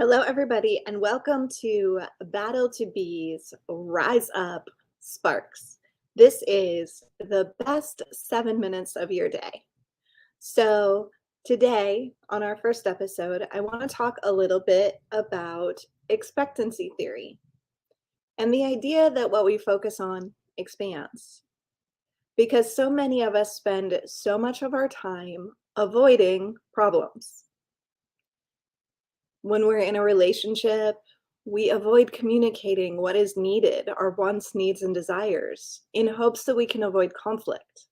Hello, everybody, and welcome to Battle to Be's Rise Up Sparks. This is the best 7 minutes of your day. So, today, on our first episode, I want to talk a little bit about expectancy theory and the idea that what we focus on expands. Because so many of us spend so much of our time avoiding problems. When we're in a relationship, we avoid communicating what is needed, our wants, needs, and desires, in hopes that we can avoid conflict.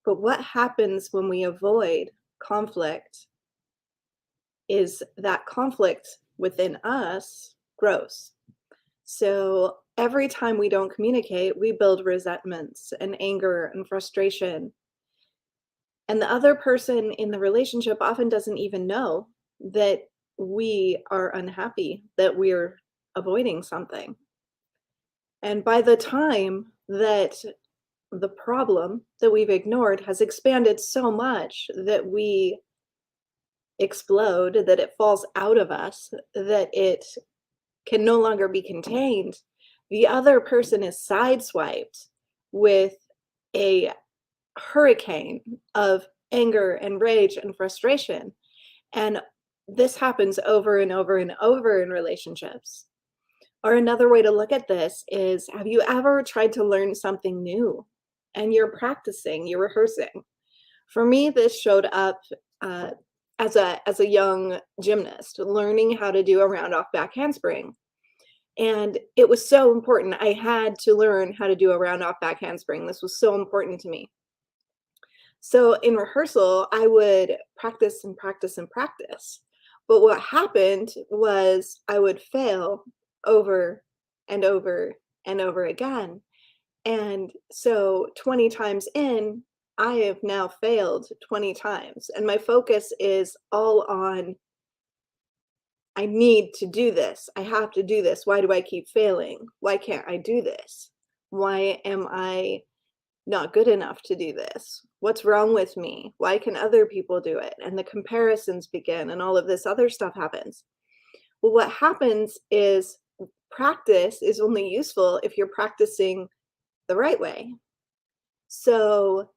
But what happens when we avoid conflict is that conflict within us grows. So every time we don't communicate, we build resentments and anger and frustration. And the other person in the relationship often doesn't even know that we are unhappy, that we're avoiding something. And by the time that the problem that we've ignored has expanded so much that we explode, that it falls out of us, that it can no longer be contained, the other person is sideswiped with a hurricane of anger and rage and frustration. And this happens over and over and over in relationships. Or another way to look at this is, have you ever tried to learn something new and you're practicing, you're rehearsing? For me, this showed up as a young gymnast, learning how to do a round off back handspring. And it was so important. I had to learn how to do a round off back handspring. This was so important to me. So in rehearsal, I would practice and practice and practice. But what happened was I would fail over and over and over again. And so 20 times in, I have now failed 20 times. And my focus is all on, I need to do this. I have to do this. Why do I keep failing? Why can't I do this? Why am I not good enough to do this? What's wrong with me? Why can other people do it? And the comparisons begin and all of this other stuff happens. Well, what happens is practice is only useful if you're practicing the right way. So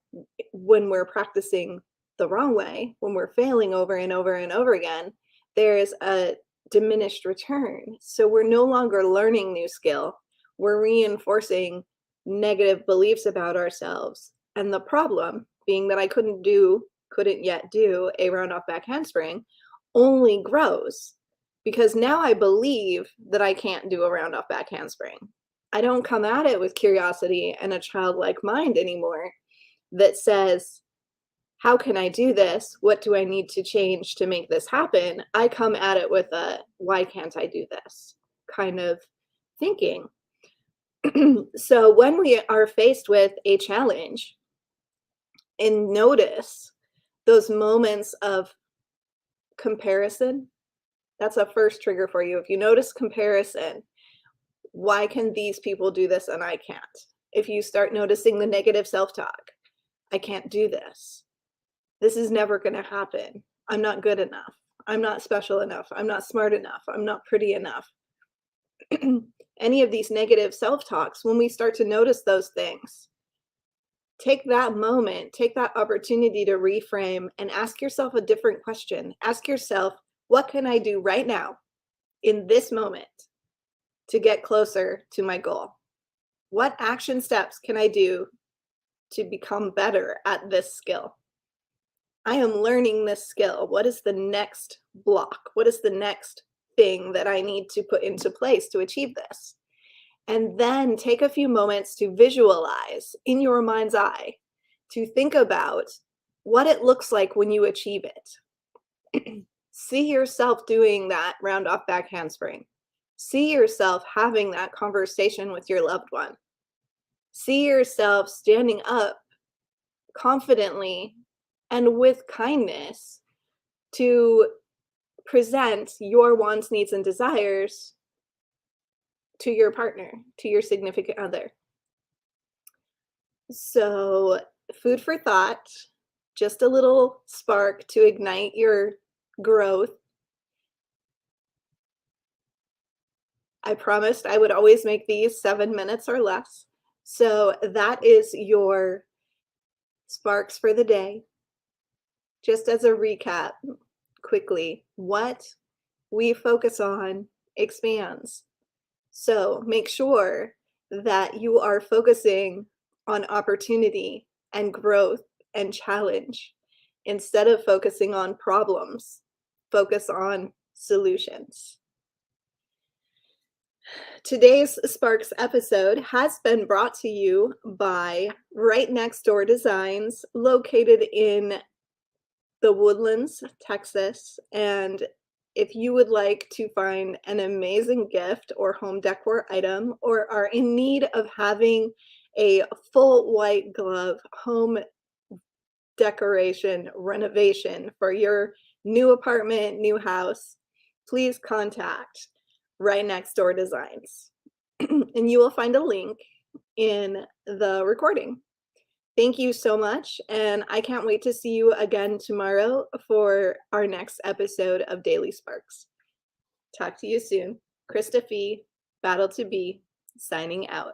when we're practicing the wrong way, when we're failing over and over and over again, there's a diminished return. So we're no longer learning new skill. We're reinforcing negative beliefs about ourselves. And the problem being that I couldn't yet do a round off back handspring only grows because now I believe that I can't do a round off back handspring. I don't come at it with curiosity and a childlike mind anymore that says, how can I do this? What do I need to change to make this happen? I come at it with a, why can't I do this kind of thinking. So when we are faced with a challenge, and notice those moments of comparison, that's a first trigger for you. If you notice comparison, why can these people do this and I can't? If you start noticing the negative self-talk, I can't do this. This is never going to happen. I'm not good enough. I'm not special enough. I'm not smart enough. I'm not pretty enough. Any of these negative self-talks, when we start to notice those things, take that moment, take that opportunity to reframe and ask yourself a different question. Ask yourself, what can I do right now in this moment to get closer to my goal? What action steps can I do to become better at this skill? I am learning this skill. What is the next block? What is the next thing that I need to put into place to achieve this? And then take a few moments to visualize in your mind's eye, to think about what it looks like when you achieve it. See yourself doing that round off back handspring. See yourself having that conversation with your loved one. See yourself standing up confidently and with kindness to present your wants, needs, and desires to your partner, to your significant other. So, food for thought, just a little spark to ignite your growth. I promised I would always make these 7 minutes or less. So that is your sparks for the day. Just as a recap, quickly, what we focus on expands. So make sure that you are focusing on opportunity and growth and challenge instead of focusing on problems. Focus on solutions. Today's Sparks episode has been brought to you by Right Next Door Designs, located in the Woodlands, Texas. And if you would like to find an amazing gift or home decor item, or are in need of having a full white glove home decoration renovation for your new apartment, new house, please contact Right Next Door Designs. And you will find a link in the recording. Thank you so much, and I can't wait to see you again tomorrow for our next episode of Daily Sparks. Talk to you soon. Krista Fee, Battle to Be, signing out.